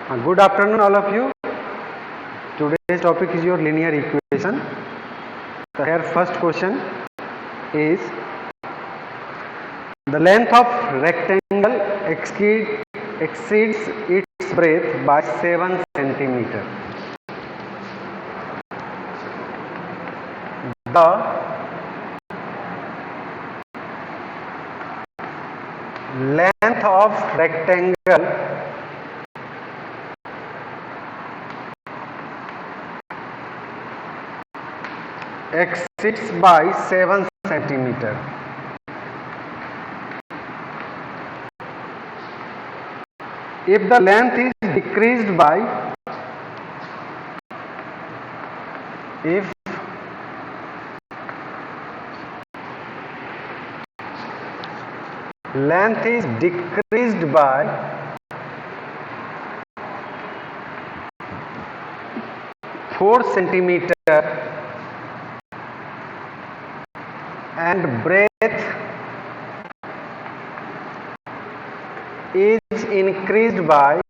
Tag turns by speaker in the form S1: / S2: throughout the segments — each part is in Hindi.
S1: Good afternoon, all of you. Today's topic is your linear equation. So here first question is the length of rectangle exceeds its breadth by 7 centimeter. The length of rectangle exceeds by 7 centimeter. If the length is decreased by if length is decreased by 4 centimeter and breadth is increased by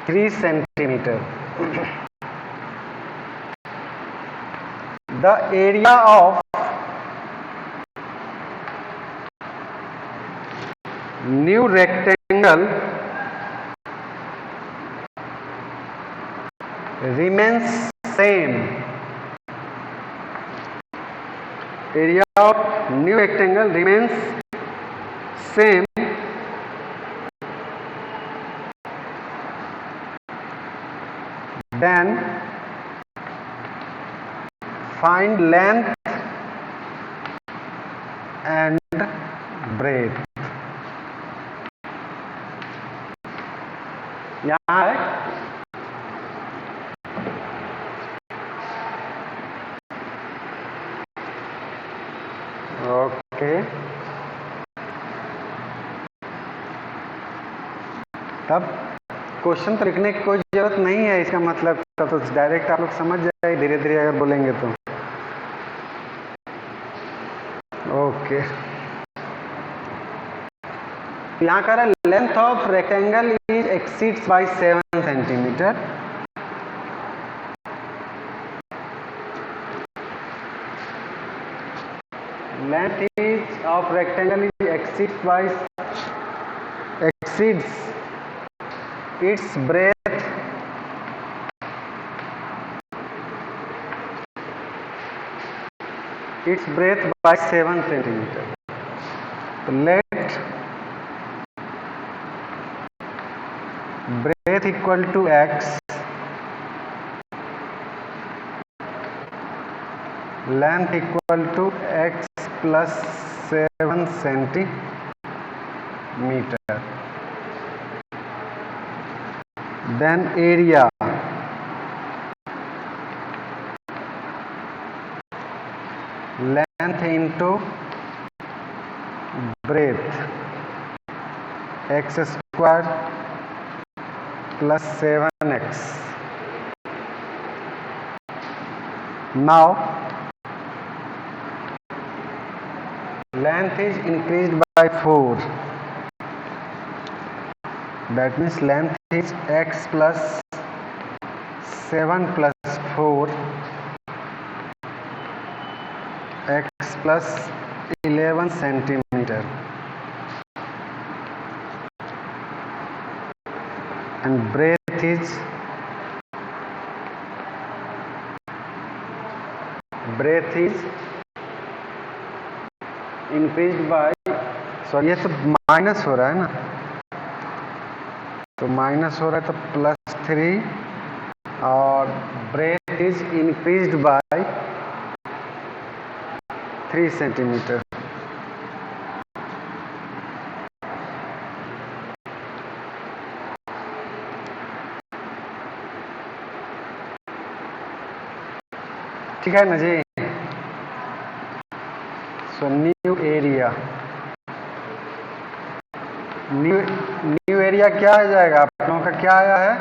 S1: 3 centimeter. The area of new rectangle remains same. Area of new rectangle remains same then find length and breadth. यहाँ है ओके तब क्वेश्चन तो लिखने की कोई जरूरत नहीं है, इसका मतलब तो डायरेक्ट आप लोग समझ जाए धीरे धीरे अगर बोलेंगे तो ओके। यहाँ कह रहा है length of rectangle is exceeds by 7 centimetre. Length is of rectangle is exceeds its breadth by 7 centimeter. So let breadth equal to x, length equal to x plus 7 centimeter. Then area length into breadth x square plus 7x. Now length is increased by 4, that means length is x plus 7 plus 4 x plus 11 centimeter and breadth is increased by sorry ये तो माइनस हो रहा है ना, तो माइनस हो रहा है तो प्लस 3 और breadth is increased by 3 centimeter. ठीक है ना जी। So new area new area क्या आ जाएगा आप लोगों का, क्या आया है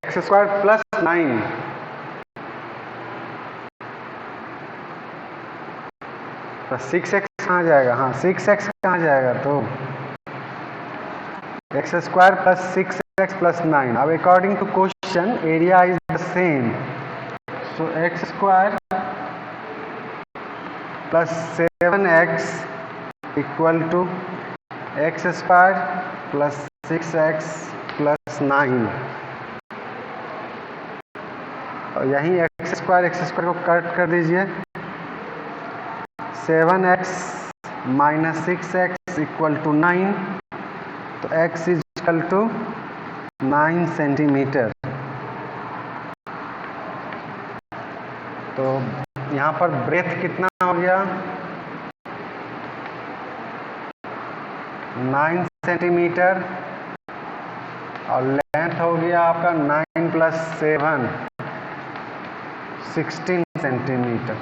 S1: एक्स स्क्वायर प्लस 9, तो 6x कहाँ जाएगा? हाँ 6x कहाँ जाएगा? तो x square plus 6x plus 9. अब according to question area is the same, so x square plus 7x equal to x square plus 6x plus 9. और यहीं एक्स स्क्वायर को कट कर दीजिए. 7x minus 6x equal to 9, तो x is equal to 9 centimetre. तो यहाँ पर ब्रेथ कितना हो गया? 9 सेंटीमीटर, और लेंथ हो गया आपका 9 प्लस 7 16 सेंटीमीटर.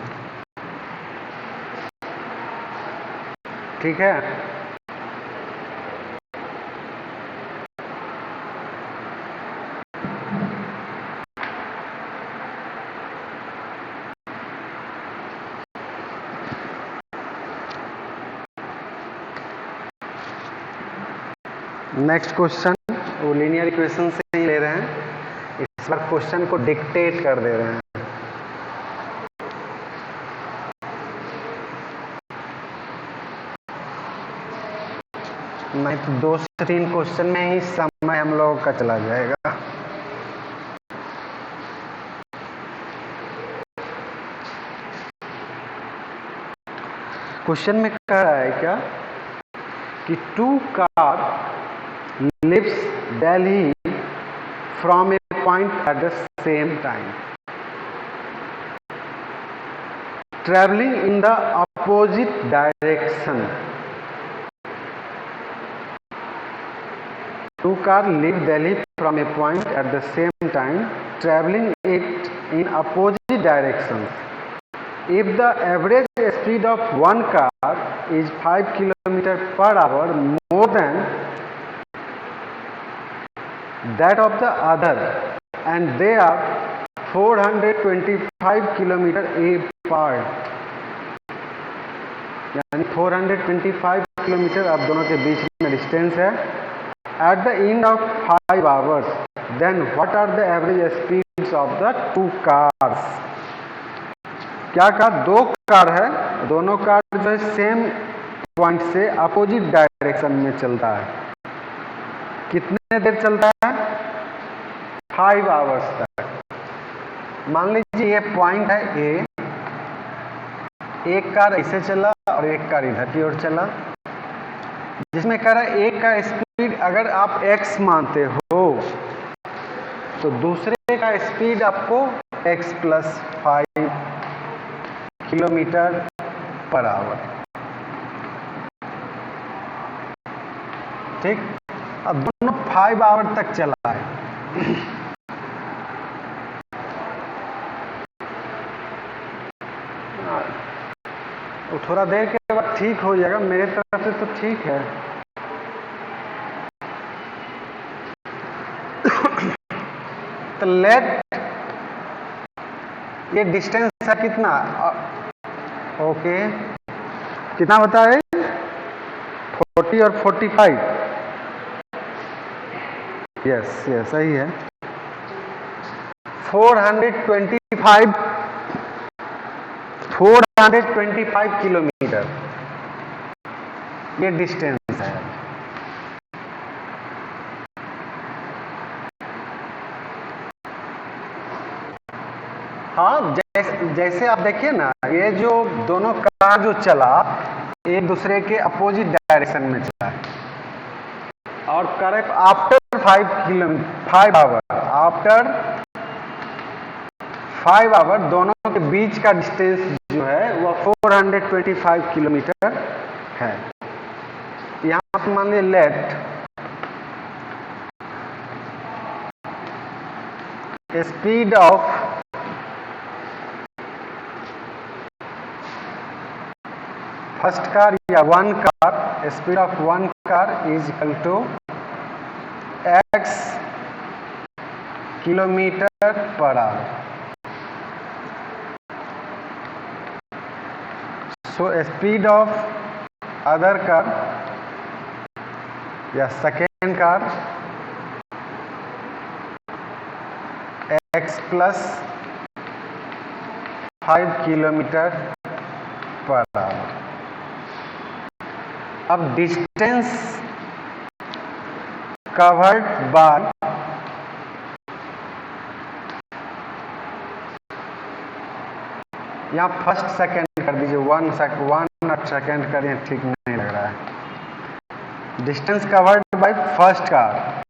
S1: ठीक है. नेक्स्ट क्वेश्चन वो लीनियर इक्वेशन से ही ले रहे हैं. इस बार क्वेश्चन को डिक्टेट कर दे रहे हैं. नहीं तो 2 से 3 क्वेश्चन में ही समय हम लोगों का चला जाएगा. क्वेश्चन में कह रहा है क्या कि 2 car leaves Delhi from a point at the same time, traveling in the opposite direction. 2 cars leave Delhi from a point at the same time, traveling it in opposite directions. If the average speed of one car is 5 km per hour more than that of the other, and they are 425 km apart, यानी 425 किलोमीटर आप दोनों के बीच में डिस्टेंस है. At the end of 5 hours, then what are the average speeds of the 2 cars. क्या कहा? 2 कार है, दोनों कार जो है सेम पॉइंट से अपोजिट डायरेक्शन में चलता है. कितने देर चलता है? 5 hours तक. मान लीजिए ये पॉइंट है ए, एक कार ऐसे चला और एक कार इधर की ओर चला, जिसमें कह रहा है एक का स्पीड अगर आप x मानते हो तो दूसरे का स्पीड आपको x plus 5 kilometre per our. ठीक. अब दोनों 5 hour तक चला है. तो थोड़ा देर के बाद ठीक हो जाएगा, मेरे तरफ से तो ठीक है. तो लेट ये डिस्टेंस है कितना? ओके, कितना बताए? 40 और 45. यस यस सही है. 425 किलोमीटर ये डिस्टेंस है. हाँ, जैसे आप देखिए ना, ये जो दोनों कार जो चला एक दूसरे के अपोजिट डायरेक्शन में चला और correct after 5 hour, after 5 hour दोनों के बीच का डिस्टेंस जो है वह 425 किलोमीटर है. यहां पर मान लीजिए let speed of first car या one car, speed of one car is equal to x kilometer per hour. So speed of other car या second car x plus 5 kilometre per our. अब डिस्टेंस कवर्ड बाय यहाँ फर्स्ट सेकेंड कर दीजिए, वन सेकेंड करिए, ठीक नहीं लग रहा है। Distance covered by first car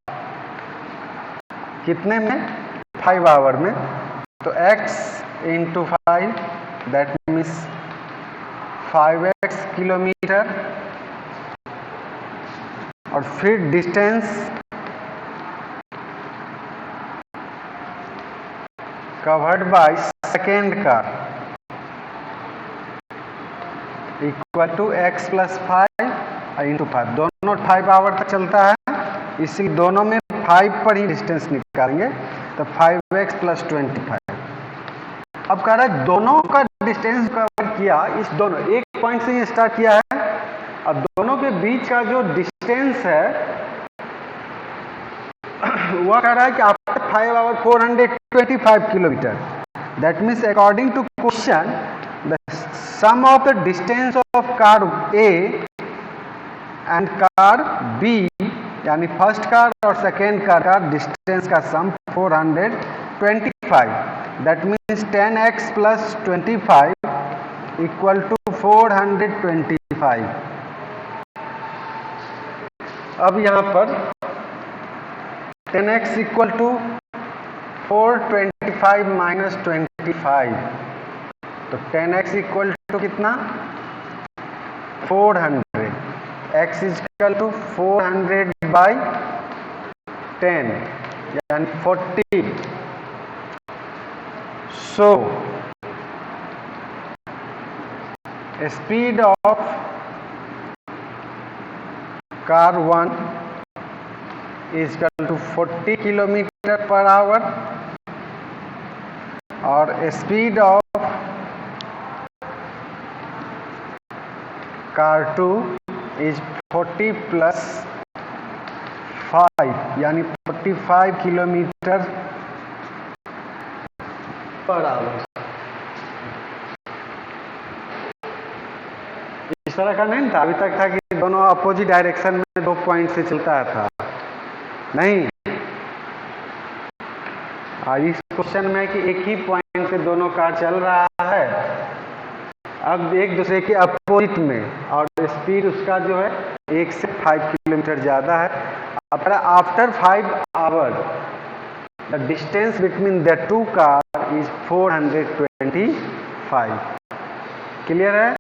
S1: कितने में? 5 आवर में। तो x into 5 that means 5x kilometre, और फिर distance covered by second car equal to x plus 5 into 5। दोनों 5 आवर तक चलता है, इसी दोनों में 5 पर ही डिस्टेंस निकालेंगे, तो 5x प्लस 25। अब कह रहा है दोनों का डिस्टेंस कवर किया, इस दोनों एक पॉइंट से ही स्टार्ट किया है, अब दोनों के बीच का जो डिस्टेंस है वह कह रहा है कि after 5 hour 425 kilometre. That means according to question the sum of the distance of car A and car B, यानी फर्स्ट कार और सेकेंड कार का डिस्टेंस का sum 425। That means 10x plus 25 equal to 425। अब यहाँ पर 10x इक्वल टू 425 माइनस 25, तो 10x इक्वल टू कितना? 400। x इक्वल टू 400 बाई 10 यानी 40। So speed of car 1 is equal to 40 kilometer per hour, और speed of car 2 is 40 plus 5 यानी 45 किलोमीटर पर आवर। इस तरह का नहीं था, अभी तक था कि दोनों अपोजिट डायरेक्शन में 2 पॉइंट से चलता था, नहीं। आज इस क्वेश्चन में कि एक ही पॉइंट से दोनों कार चल रहा है, अब एक दूसरे के अपोजिट में, और स्पीड उसका जो है 1 से 5 किलोमीटर ज़्यादा है। अब after 5 hour the distance between the two car is 425। Clear है?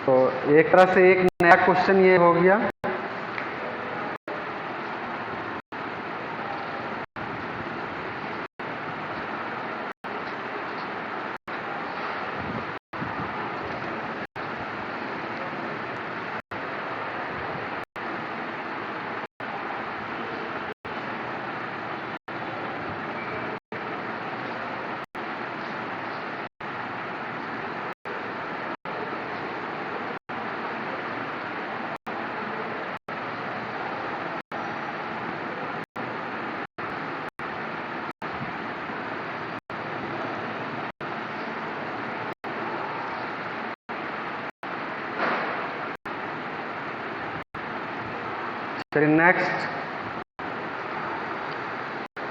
S1: तो एक तरह से एक नया क्वेश्चन ये हो गया। चलिए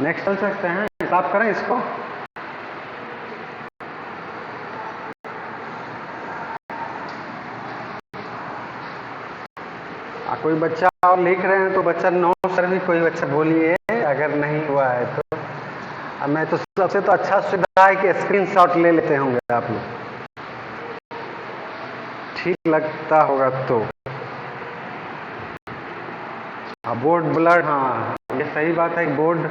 S1: नेक्स्ट चल सकते हैं, हिसाब करें इसको। कोई बच्चा और लिख रहे हैं तो बच्चा नो सर भी कोई बच्चा बोलिए, अगर नहीं हुआ है तो। अब मैं तो सबसे तो अच्छा सुविधा है कि स्क्रीनशॉट ले लेते होंगे आप लोग, ठीक लगता होगा तो। बोर्ड ब्लर, हाँ ये सही बात है। बोर्ड,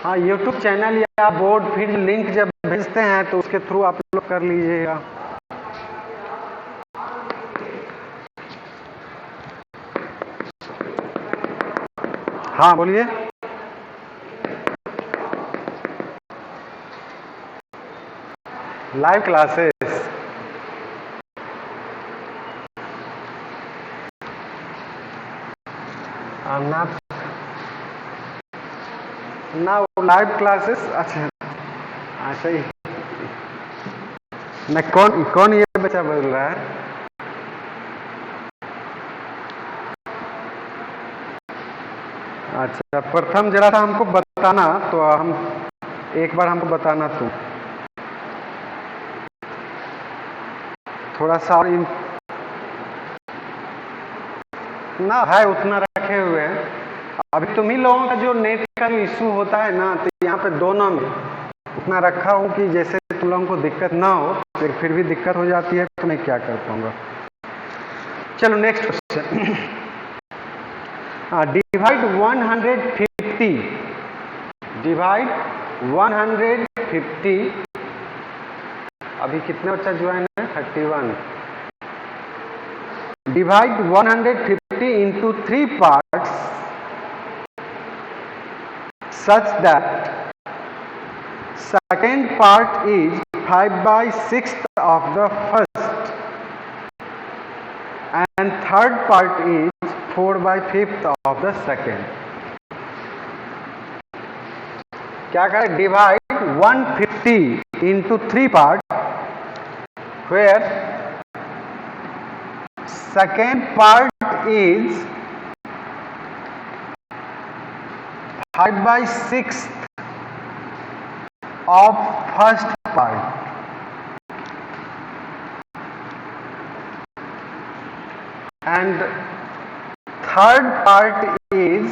S1: हाँ यूट्यूब चैनल या बोर्ड फिर लिंक जब भेजते हैं तो उसके थ्रू आप लोग कर लीजिएगा। हाँ बोलिए। लाइव क्लासेस ना ना, वो लाइव क्लासेस। अच्छा अच्छा, मैं कौन कौन ये बच्चा बोल रहा है? अच्छा, प्रथम जरा सा हमको बताना, तो हम एक बार हमको बताना तो थोड़ा सा ना है उतना रखे हुए हैं। अभी तुम ही लोगों का जो नेट का जो इशू होता है ना, तो यहाँ पे दोनों में उतना रखा हूँ कि जैसे तुम लोगों को दिक्कत ना हो, फिर भी दिक्कत हो जाती है तो मैं क्या कर पाऊंगा। चलो नेक्स्ट क्वेश्चन। डिवाइड 150, डिवाइड 150, अभी कितने बच्चा ज्वाइन है? 31। Divide 150 into 3 parts such that second part is 5/6 of the first and third part is 4/5 of the second. क्या करें? Divide 150 into 3 parts where second part is 5/6 of first part and third part is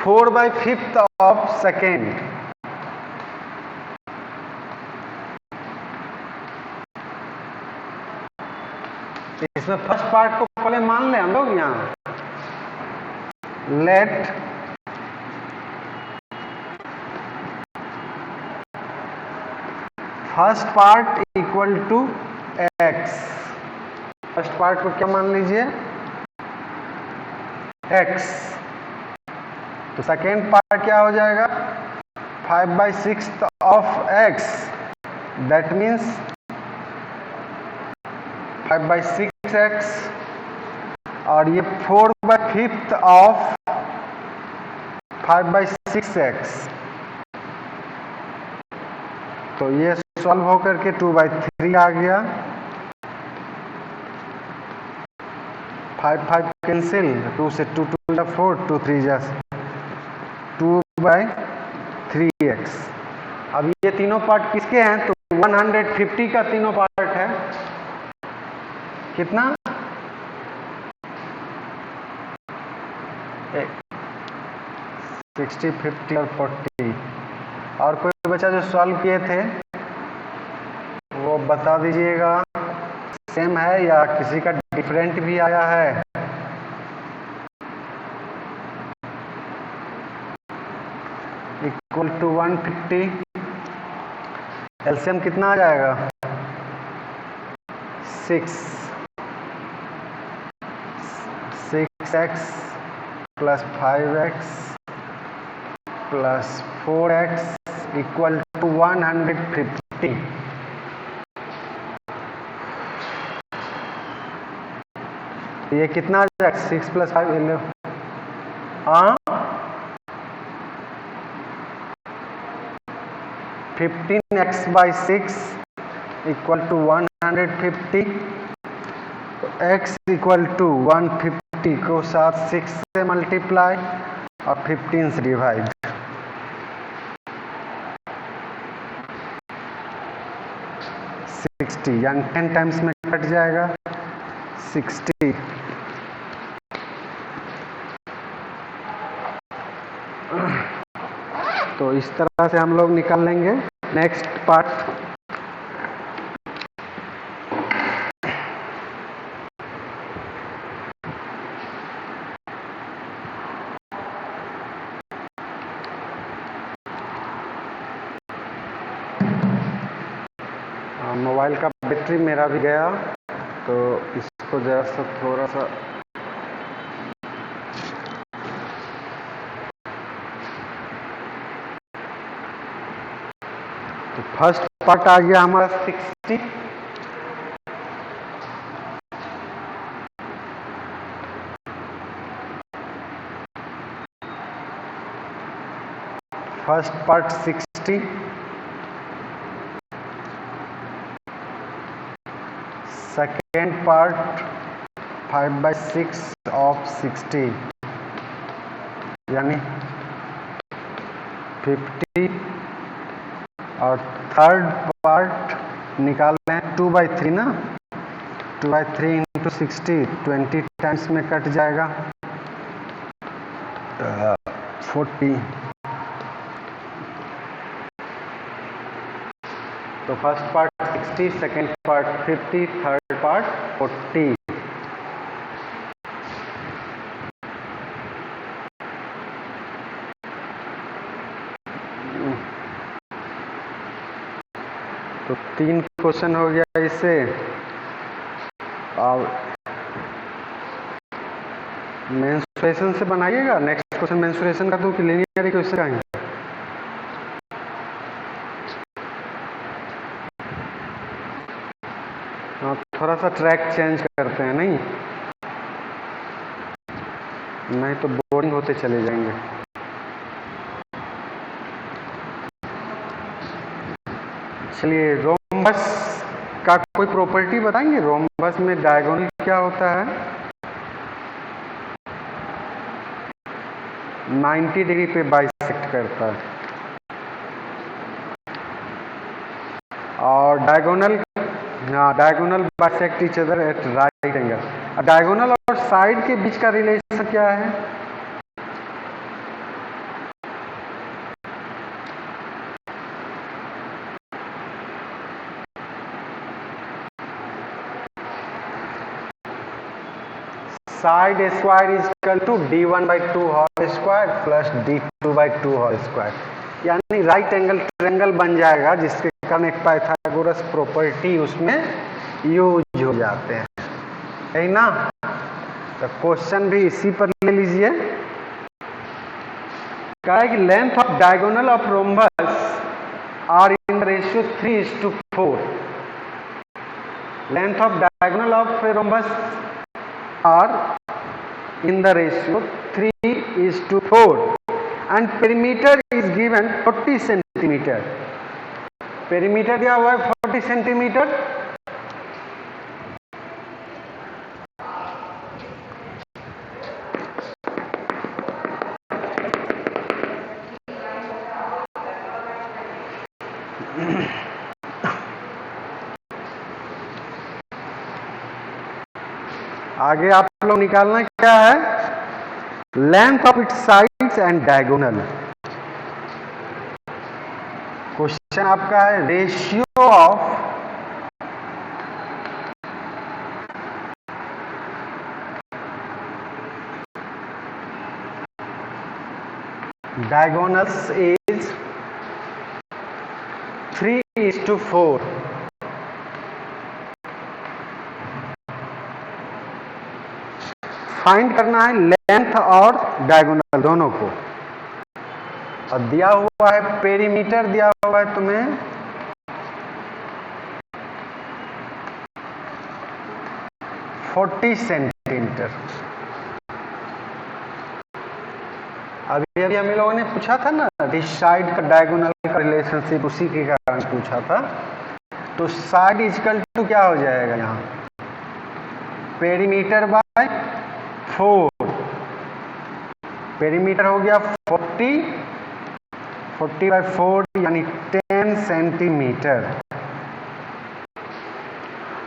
S1: 4/5 of second. इसमें फर्स्ट पार्ट को पहले मान लें हम लोग। यहां let first part equal to x. First part को क्या मान लीजिए? एक्स। तो सेकेंड पार्ट क्या हो जाएगा? 5/6 of x, that means 5/6x, और ये 4/5 ऑफ 5/6x। तो ये सॉल्व होकर के 2/3 आ गया। 5 कैंसिल, 2 से 2 2 4, 2 3 2/3x। अब ये तीनों पार्ट किसके हैं? तो 150 का तीनों पार्ट है। कितना? 60, 50 और 40। और कोई बच्चा जो सॉल्व किए थे वो बता दीजिएगा, सेम है या किसी का डिफरेंट भी आया है? इक्वल टू 150, एलसीएम कितना आ जाएगा? 6x plus 5x plus 4x equal to 150। ये कितना आ जाएगा? 6 + 5 11। हाँ, 15x/6 इक्वल टू 150। तो x इक्वल टू 150 को साथ 6 से मल्टीप्लाई और 15 से डिवाइड। 60 यानी 10 टाइम्स में कट जाएगा 60। तो इस तरह से हम लोग निकाल लेंगे। Next part. मोबाइल का बैटरी मेरा भी गया, तो इस इसको जरा सा थोड़ा सा तो फर्स्ट पार्ट आ गया हमारा 60। First part 60, second part 5/6 of 60 यानी 50, और थर्ड पार्ट निकाल रहे हैं 2/3 ना, 2/3 इंटू 60 20 टाइम्स में कट जाएगा 40। तो first part 60, second part 50, third part 40। तो 3 क्वेश्चन हो गया इससे। और मेंसुरेशन से बनाइएगा। नेक्स्ट क्वेश्चन मेंसुरेशन का दूं कि लीनियर इक्वेशन का है? हाँ, थोड़ा सा ट्रैक चेंज करते हैं, नहीं तो बोरिंग होते चले जाएंगे। चलिए, रोम्बस का कोई प्रॉपर्टी बताएंगे? रोम्बस में डायगोनल क्या होता है? 90 डिग्री पे बाइसेक्ट करता है। और डायगोनल, हाँ, diagonal bisect each other at right angle. Diagonal और साइड के बीच का रिलेशन क्या है? Side square is equal to d1/2 whole square plus d2/2 whole square, यानी राइट एंगल ट्रायंगल बन जाएगा, जिसके कारण एक पाइथागोरस प्रॉपर्टी उसमें यूज हो जाते हैं, है ना। तो क्वेश्चन भी इसी पर ले लीजिए। क्या है कि length of diagonal of rhombus are in ratio 3:4। Length of diagonal of rhombus are in the ratio 3:4 and perimeter is given 40 centimeter। perimeter दिया हुआ है 40 सेंटीमीटर। आगे आप लोग निकालना क्या है? Length of its sides and diagonal. Question आपका है ratio of diagonals is 3:4। Find करना है लेंथ और डायगोनल दोनों को। और दिया हुआ है पेरीमीटर, दिया हुआ है तुम्हें 40 सेंटीमीटर। अभी हम लोगों ने पूछा था ना, इस साइड का डायगोनल का रिलेशनशिप, उसी के कारण पूछा था। तो साइड इक्वल टू क्या हो जाएगा यहाँ? Perimeter bye 4। पेरीमीटर हो गया 40/4 यानी 10 सेंटीमीटर।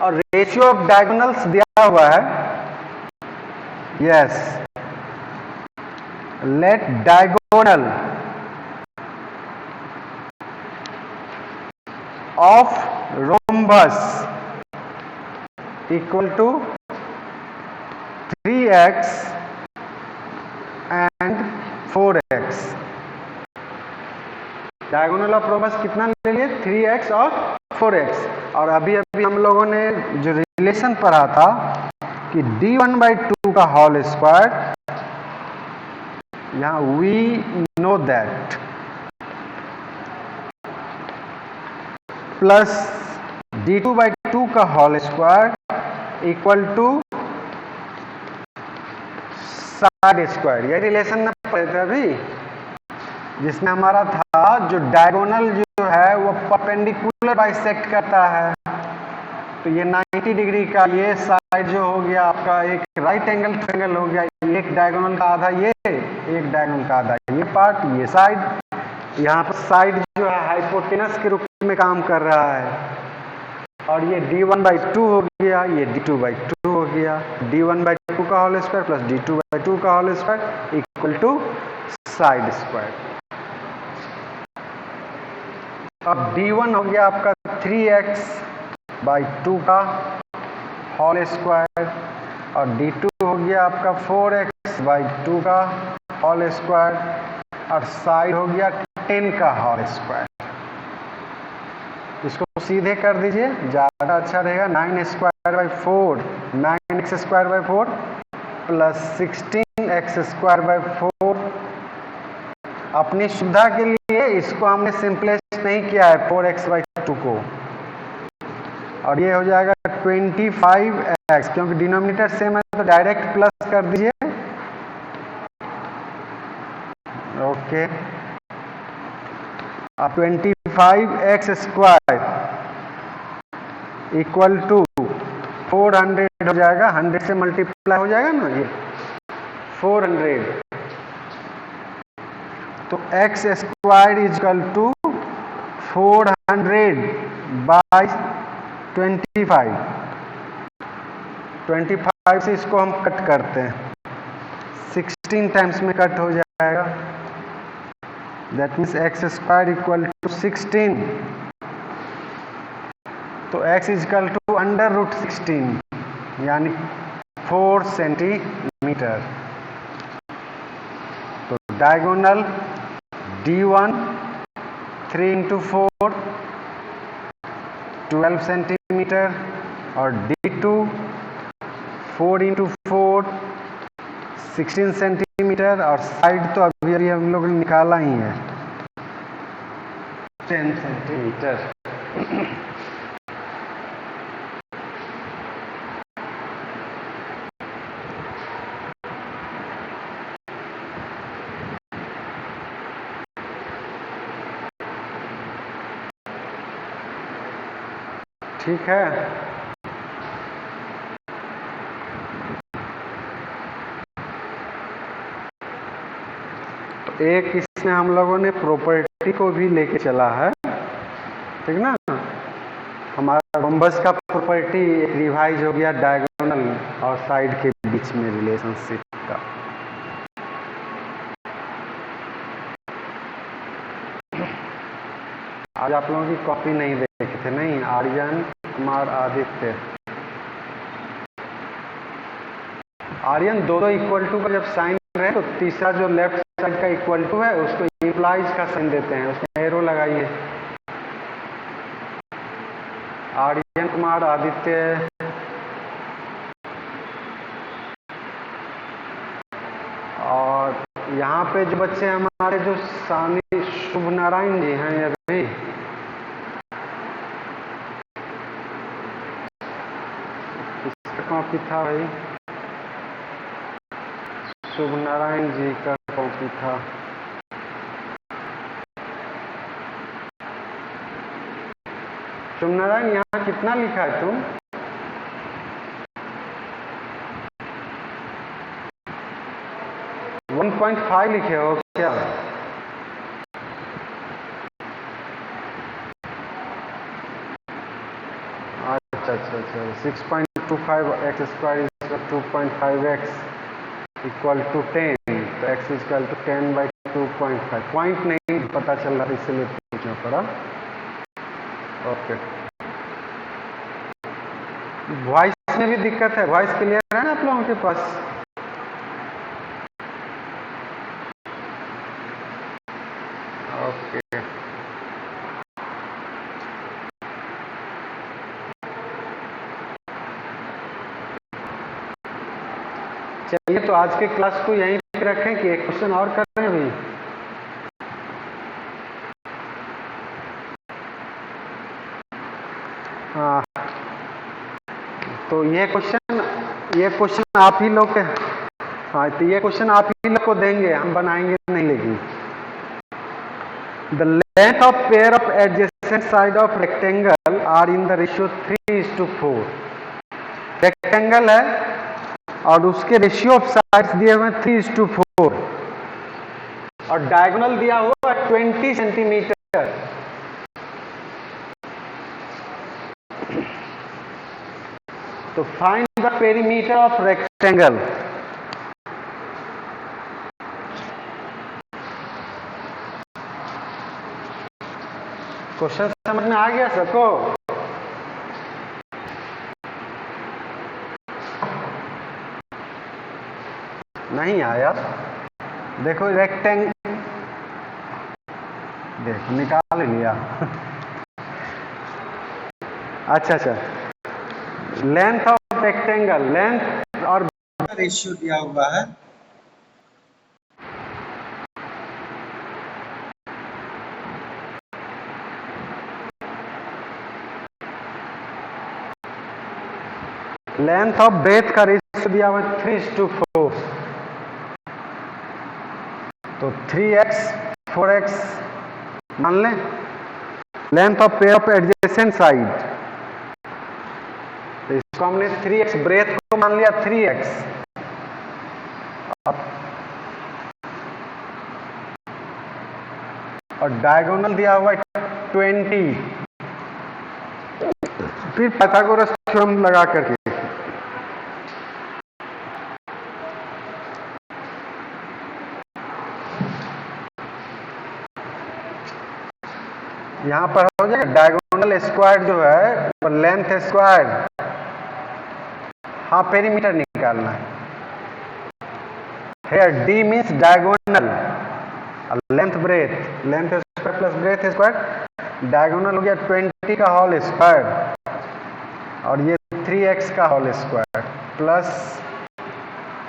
S1: और रेशियो ऑफ डायगोनल्स दिया हुआ है, yes, let diagonal of rhombus equal to 3x and 4x। Diagonal of rhombus कितना ले लिए? 3x और 4x। और अभी हम लोगों ने जो रिलेशन पढ़ा था कि d1/2 का होल स्क्वायर, यहाँ we know that, plus d2/2 का whole square equal to side square. ये रिलेशन में पढ़े थे अभी, जिसमें हमारा था जो डायगोनल जो है वो परपेंडिकुलर बाइसेक्ट करता है। तो ये 90 डिग्री का ये साइड जो हो गया आपका एक राइट एंगल ट्रायंगल हो गया, एक डायगोनल का आधा ये, एक डायगोनल का आधा ये पार्ट, ये साइड। यहाँ पर साइड जो है हाइपोटेनस के रूप में काम कर रहा है। और ये d1/2 हो गया, ये d2/2 हो गया। d1/2 का होल स्क्वायर प्लस d2/2 का whole square equal to side square. अब d1 हो गया आपका 3x/2 का होल स्क्वायर और d2 हो गया आपका 4x/2 का होल स्क्वायर और साइड हो गया 10 का होल स्क्वायर। इसको सीधे कर दीजिए, ज़्यादा अच्छा रहेगा। 9x² 9x² plus 16x²। अपनी सुविधा के लिए इसको हमने सिंपलेस्ट नहीं किया है 4x/2 को, और ये हो जाएगा 25x, क्योंकि डिनोमिनेटर सेम है तो डायरेक्ट प्लस कर दीजिए। ओके, अब 25x² इक्वल टू 400 हो जाएगा, 100 से मल्टीप्लाई हो जाएगा ना ये 400। तो x² इक्वल टू 400/25। 25 से इसको हम कट करते हैं, 16 टाइम्स में कट हो जाएगा। That means x² equal to 16। तो x इक्वल टू √16 यानी 4 सेंटीमीटर। तो डायगोनल d1 3 × 4 12 सेंटीमीटर और d2 4 × 4 16 सेंटीमीटर और साइड तो अभी हम लोग ने निकाला ही है 10 सेंटीमीटर। ठीक है, तो एक इसमें हम लोगों ने प्रॉपर्टी को भी लेके चला है, ठीक ना। हमारा रोम्बस का प्रॉपर्टी एक रिवाइज हो गया डायगोनल और साइड के बीच में रिलेशनशिप का। आज आप लोगों की कॉपी नहीं देखे थे, नहीं? आर्यन कुमार आदित्य, आर्यन दो इक्वल टू का जब साइन रहे तो तीसरा जो लेफ्ट साइड का इक्वल टू है उसको इम्प्लाइज का साइन देते हैं, उसमें एरो लगाइए। आर्यन कुमार आदित्य, और यहाँ पे जो बच्चे हमारे जो सानी शुभ नारायण जी हैं अभी, किसका कॉपी था भाई? शुभ नारायण जी का कॉपी था। शुभ नारायण यहाँ कितना लिखा है तुम? वन 1.5 लिखे हो क्या? अच्छा 6.25x² 2.5x इक्वल टू 10। तो x इक्वल टू 10/2.5। पॉइंट नहीं पता चल रहा इसलिए पूछना पड़ा। ओके, वॉइस में भी दिक्कत है? वॉइस क्लियर है ना आप लोगों के पास? ओके, चलिए तो आज के क्लास को यहीं पे रखें कि एक क्वेश्चन और कर रहे हैं अभी। हाँ, तो ये क्वेश्चन आप ही लोग के, हाँ तो ये क्वेश्चन आप ही लोग को देंगे, हम बनाएंगे नहीं। लेकिन the length of pair of adjacent side of rectangle are in the ratio 3:4। Rectangle है और उसके रेशियो ऑफ साइड्स दिए हुए हैं 3:4 और डायगोनल दिया हुआ 20 सेंटीमीटर। तो find the perimeter of rectangle. Question समझ में आ गया सबको? नहीं आया? देखो देखो निकाल लिया। अच्छा, लेंथ ऑफ रेक्टेंगल, लेंथ और रेशियो दिया हुआ है। लेंथ ऑफ ब्रेथ का रेशियो दिया हुआ है 3:4। तो 3x 4x मान लें। Length of pair of adjacent side, तो इसको हमने 3x ब्रेथ को मान लिया 3x और डायगोनल दिया हुआ है 20। फिर पाइथागोरस थ्योरम लगा करके यहां पर हो जाएगा डायगोनल स्क्वायर जो है और लेंथ स्क्वायर, हाँ पेरीमीटर निकालना है। Here D means diagonal, length breadth, length square plus breadth square, diagonal हो गया 20 का होल स्क्वायर और ये 3x का होल स्क्वायर प्लस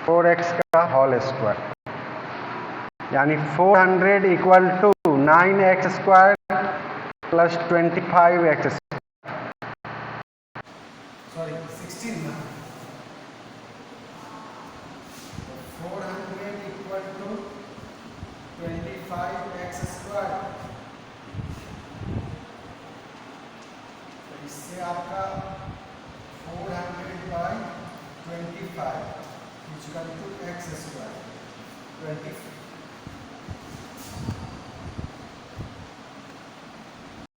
S1: 4x का होल स्क्वायर, यानी 400 equal to 9x square plus 25x sorry 16 no, 400 equal to 25x square. तो इससे आपका 400/25 इक्वल टू x स्क्वायर 25